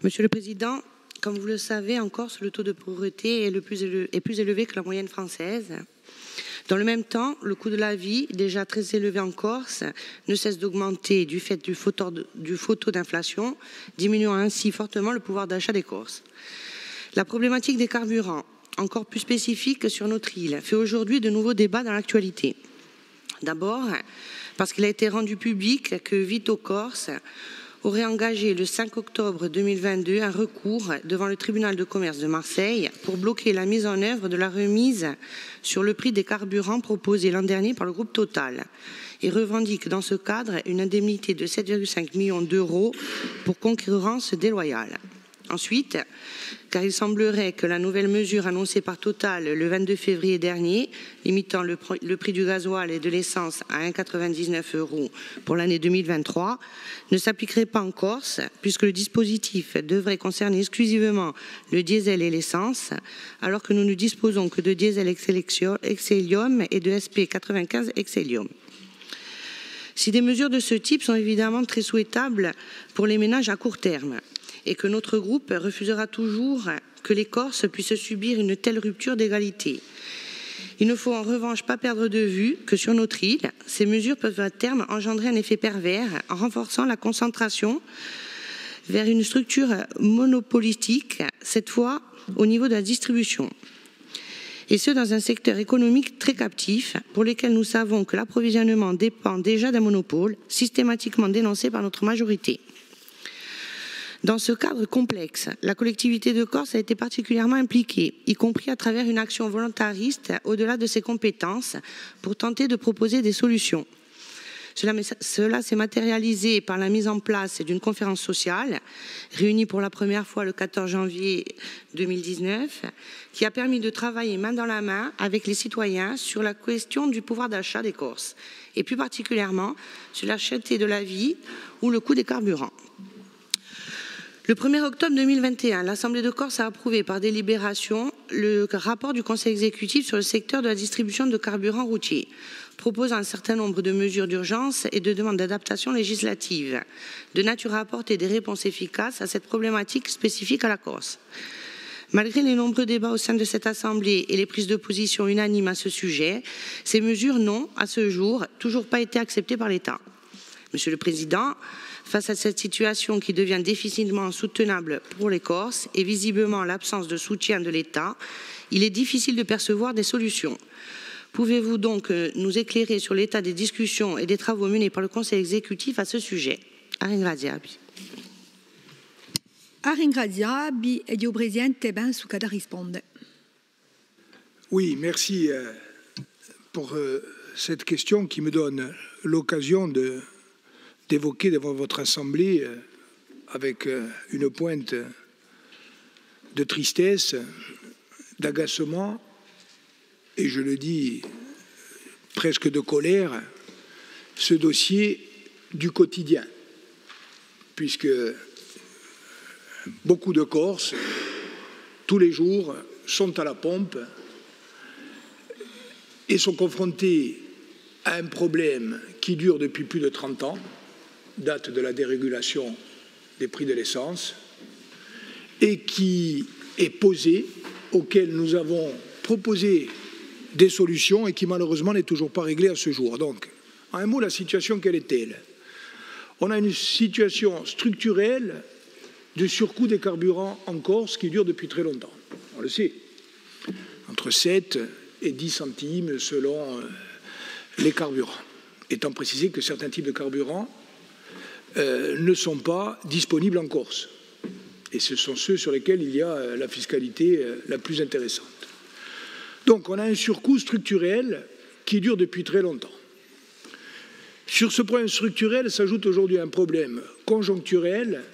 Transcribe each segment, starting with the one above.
Monsieur le Président, comme vous le savez, en Corse, le taux de pauvreté est plus élevé que la moyenne française. Dans le même temps, le coût de la vie, déjà très élevé en Corse, ne cesse d'augmenter du fait du faux taux d'inflation, diminuant ainsi fortement le pouvoir d'achat des Corses. La problématique des carburants, encore plus spécifique sur notre île, fait aujourd'hui de nouveaux débats dans l'actualité. D'abord, parce qu'il a été rendu public que Vito Corse aurait engagé le 5 octobre 2022 un recours devant le tribunal de commerce de Marseille pour bloquer la mise en œuvre de la remise sur le prix des carburants proposée l'an dernier par le groupe Total et revendique dans ce cadre une indemnité de 7,5 millions d'euros pour concurrence déloyale. Ensuite, car il semblerait que la nouvelle mesure annoncée par Total le 22 février dernier, limitant le prix du gasoil et de l'essence à 1,99 € pour l'année 2023, ne s'appliquerait pas en Corse, puisque le dispositif devrait concerner exclusivement le diesel et l'essence, alors que nous ne disposons que de diesel Excellium et de SP95 Excellium. Si des mesures de ce type sont évidemment très souhaitables pour les ménages à court terme, et que notre groupe refusera toujours que les Corses puissent subir une telle rupture d'égalité. Il ne faut en revanche pas perdre de vue que sur notre île, ces mesures peuvent à terme engendrer un effet pervers en renforçant la concentration vers une structure monopolistique, cette fois au niveau de la distribution. Et ce, dans un secteur économique très captif, pour lequel nous savons que l'approvisionnement dépend déjà d'un monopole, systématiquement dénoncé par notre majorité. Dans ce cadre complexe, la collectivité de Corse a été particulièrement impliquée, y compris à travers une action volontariste au-delà de ses compétences pour tenter de proposer des solutions. Cela s'est matérialisé par la mise en place d'une conférence sociale, réunie pour la première fois le 14 janvier 2019, qui a permis de travailler main dans la main avec les citoyens sur la question du pouvoir d'achat des Corses, et plus particulièrement sur la cherté de la vie ou le coût des carburants. Le 1er octobre 2021, l'Assemblée de Corse a approuvé par délibération le rapport du Conseil exécutif sur le secteur de la distribution de carburants routiers, proposant un certain nombre de mesures d'urgence et de demandes d'adaptation législative, de nature à apporter des réponses efficaces à cette problématique spécifique à la Corse. Malgré les nombreux débats au sein de cette Assemblée et les prises de position unanimes à ce sujet, ces mesures n'ont, à ce jour, toujours pas été acceptées par l'État. Monsieur le Président, face à cette situation qui devient difficilement soutenable pour les Corses et visiblement l'absence de soutien de l'État, il est difficile de percevoir des solutions. Pouvez-vous donc nous éclairer sur l'état des discussions et des travaux menés par le Conseil exécutif à ce sujet? Ringraziabi. Ringraziabi e io Presidente ben su cada risponde. Oui, merci pour cette question qui me donne l'occasion d'évoquer devant votre Assemblée avec une pointe de tristesse, d'agacement, et je le dis presque de colère, ce dossier du quotidien, puisque beaucoup de Corses, tous les jours, sont à la pompe et sont confrontés à un problème qui dure depuis plus de 30 ans, date de la dérégulation des prix de l'essence, et qui est posé, auquel nous avons proposé des solutions et qui malheureusement n'est toujours pas réglée à ce jour. Donc, en un mot, la situation, quelle est-elle? On a une situation structurelle de surcoût des carburants en Corse qui dure depuis très longtemps. On le sait, entre 7 et 10 centimes selon les carburants, étant précisé que certains types de carburants ne sont pas disponibles en Corse. Et ce sont ceux sur lesquels il y a la fiscalité la plus intéressante. Donc on a un surcoût structurel qui dure depuis très longtemps. Sur ce problème structurel s'ajoute aujourd'hui un problème conjoncturel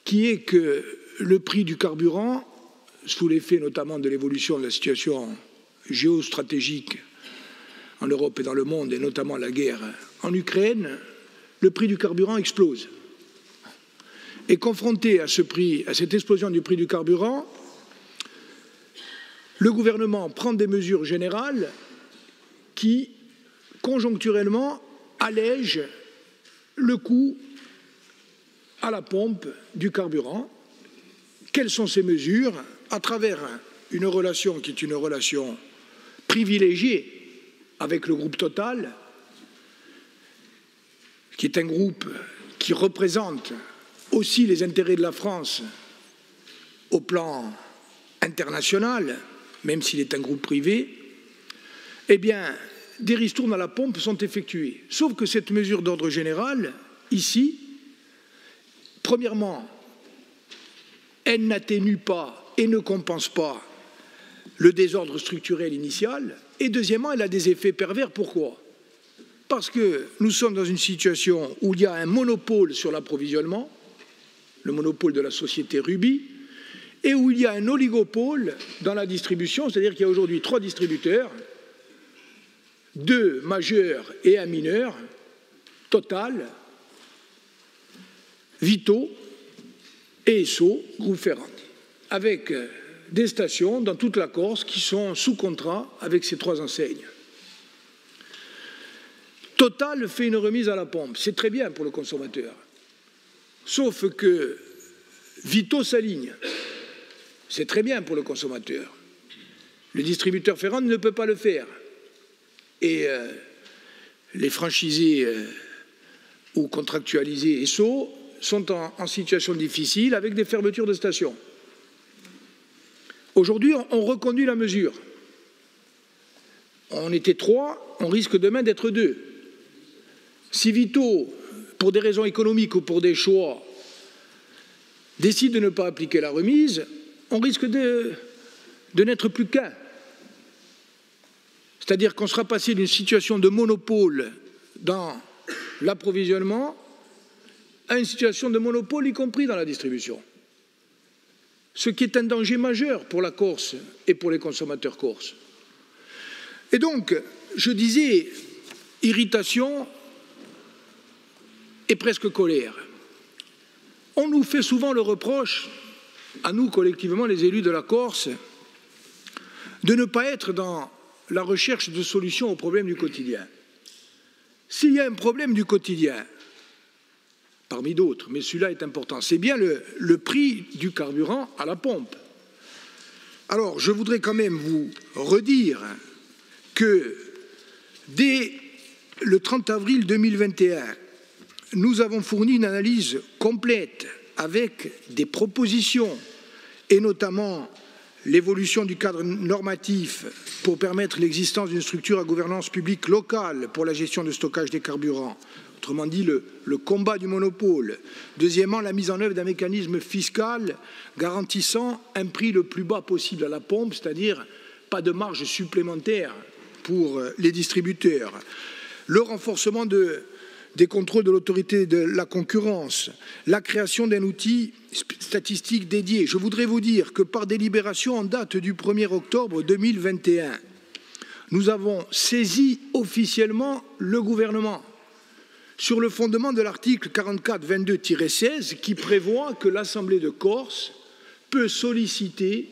qui est que le prix du carburant, sous l'effet notamment de l'évolution de la situation géostratégique en Europe et dans le monde, et notamment la guerre en Ukraine, le prix du carburant explose. Et confronté à ce prix, à cette explosion du prix du carburant, le gouvernement prend des mesures générales qui, conjoncturellement, allègent le coût à la pompe du carburant Quelles sont ces mesures? À travers une relation qui est une relation privilégiée avec le groupe Total, qui est un groupe qui représente aussi les intérêts de la France au plan international, même s'il est un groupe privé, eh bien, des ristournes à la pompe sont effectuées. Sauf que cette mesure d'ordre général, ici, premièrement, elle n'atténue pas et ne compense pas le désordre structurel initial, et deuxièmement, elle a des effets pervers. Pourquoi? Parce que nous sommes dans une situation où il y a un monopole sur l'approvisionnement, le monopole de la société Ruby, et où il y a un oligopole dans la distribution, c'est-à-dire qu'il y a aujourd'hui 3 distributeurs, 2 majeurs et 1 mineur, Total, Vito et Esso, groupe Ferrand, avec des stations dans toute la Corse qui sont sous contrat avec ces 3 enseignes. Total fait une remise à la pompe, c'est très bien pour le consommateur. Sauf que Vito s'aligne, c'est très bien pour le consommateur. Le distributeur Ferrand ne peut pas le faire. Et les franchisés ou contractualisés Esso sont en situation difficile avec des fermetures de stations. Aujourd'hui, on reconduit la mesure. On était 3, on risque demain d'être 2. Si Vito, pour des raisons économiques ou pour des choix, décide de ne pas appliquer la remise, on risque de n'être plus qu'un. C'est-à-dire qu'on sera passé d'une situation de monopole dans l'approvisionnement à une situation de monopole, y compris dans la distribution. Ce qui est un danger majeur pour la Corse et pour les consommateurs corses. Et donc, je disais, irritation et presque colère. On nous fait souvent le reproche, à nous collectivement les élus de la Corse, de ne pas être dans la recherche de solutions aux problèmes du quotidien. S'il y a un problème du quotidien, parmi d'autres, mais celui-là est important, c'est bien le prix du carburant à la pompe. Alors, je voudrais quand même vous redire que dès le 30 avril 2021, nous avons fourni une analyse complète avec des propositions et notamment l'évolution du cadre normatif pour permettre l'existence d'une structure à gouvernance publique locale pour la gestion de stockage des carburants. Autrement dit, le combat du monopole. Deuxièmement, la mise en œuvre d'un mécanisme fiscal garantissant un prix le plus bas possible à la pompe, c'est-à-dire pas de marge supplémentaire pour les distributeurs. Le renforcement des contrôles de l'autorité de la concurrence, la création d'un outil statistique dédié. Je voudrais vous dire que par délibération en date du 1er octobre 2021, nous avons saisi officiellement le gouvernement sur le fondement de l'article 4422-16 qui prévoit que l'Assemblée de Corse peut solliciter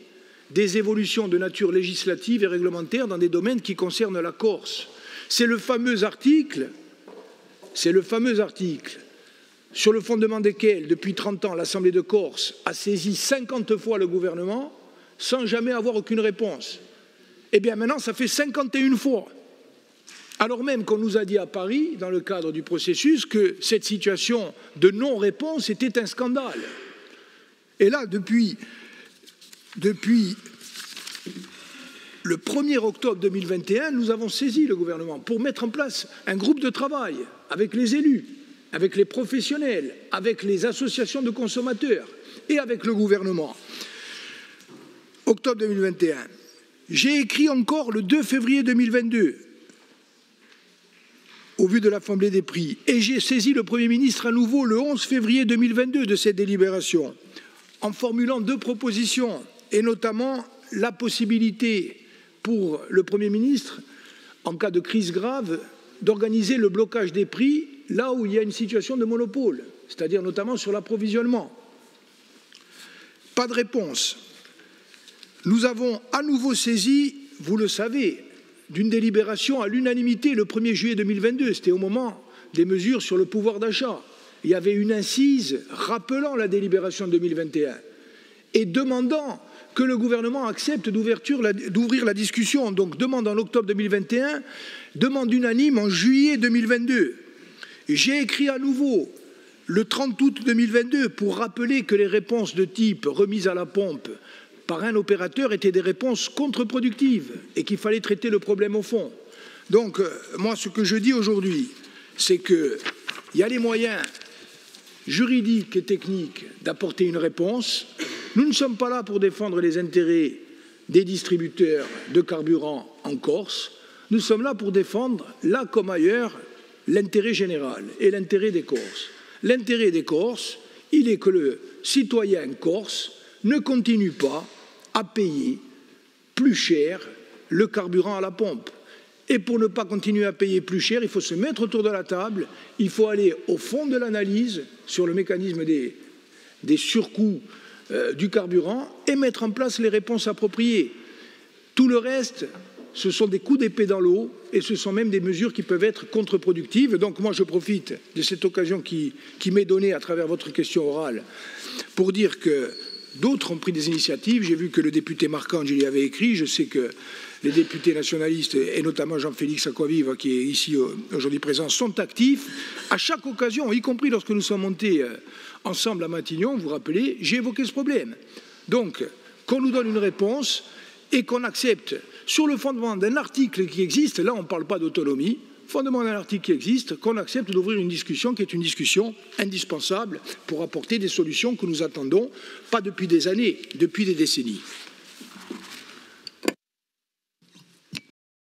des évolutions de nature législative et réglementaire dans des domaines qui concernent la Corse. C'est le fameux article sur le fondement desquels, depuis 30 ans, l'Assemblée de Corse a saisi 50 fois le gouvernement sans jamais avoir aucune réponse. Eh bien maintenant, ça fait 51 fois. Alors même qu'on nous a dit à Paris, dans le cadre du processus, que cette situation de non-réponse était un scandale. Et là, depuis le 1er octobre 2021, nous avons saisi le gouvernement pour mettre en place un groupe de travail avec les élus, avec les professionnels, avec les associations de consommateurs et avec le gouvernement. Octobre 2021. J'ai écrit encore le 2 février 2022, au vu de la flambée des prix, et j'ai saisi le Premier ministre à nouveau le 11 février 2022 de cette délibération, en formulant 2 propositions, et notamment la possibilité pour le Premier ministre, en cas de crise grave, d'organiser le blocage des prix là où il y a une situation de monopole, c'est-à-dire notamment sur l'approvisionnement. Pas de réponse. Nous avons à nouveau saisi, vous le savez, d'une délibération à l'unanimité le 1er juillet 2022. C'était au moment des mesures sur le pouvoir d'achat. Il y avait une incise rappelant la délibération de 2021. et demandant que le gouvernement accepte d'ouvrir la discussion. Donc demande en octobre 2021, demande unanime en juillet 2022. J'ai écrit à nouveau le 30 août 2022 pour rappeler que les réponses de type remise à la pompe par un opérateur étaient des réponses contre-productives et qu'il fallait traiter le problème au fond. Donc moi ce que je dis aujourd'hui, c'est qu'il y a les moyens juridiques et techniques d'apporter une réponse. Nous ne sommes pas là pour défendre les intérêts des distributeurs de carburant en Corse. Nous sommes là pour défendre, là comme ailleurs, l'intérêt général et l'intérêt des Corses. L'intérêt des Corses, il est que le citoyen corse ne continue pas à payer plus cher le carburant à la pompe. Et pour ne pas continuer à payer plus cher, il faut se mettre autour de la table, il faut aller au fond de l'analyse sur le mécanisme des surcoûts du carburant et mettre en place les réponses appropriées. Tout le reste, ce sont des coups d'épée dans l'eau et ce sont même des mesures qui peuvent être contre-productives. Donc moi je profite de cette occasion qui m'est donnée à travers votre question orale pour dire que d'autres ont pris des initiatives. J'ai vu que le député Marcangeli avait écrit. Je sais que les députés nationalistes, et notamment Jean-Félix Acquaviva, qui est ici aujourd'hui présent, sont actifs. À chaque occasion, y compris lorsque nous sommes montés ensemble à Matignon, vous vous rappelez, j'ai évoqué ce problème. Donc, qu'on nous donne une réponse et qu'on accepte, sur le fondement d'un article qui existe, là on ne parle pas d'autonomie, fondement d'un article qui existe, qu'on accepte d'ouvrir une discussion qui est une discussion indispensable pour apporter des solutions que nous attendons, pas depuis des années, depuis des décennies.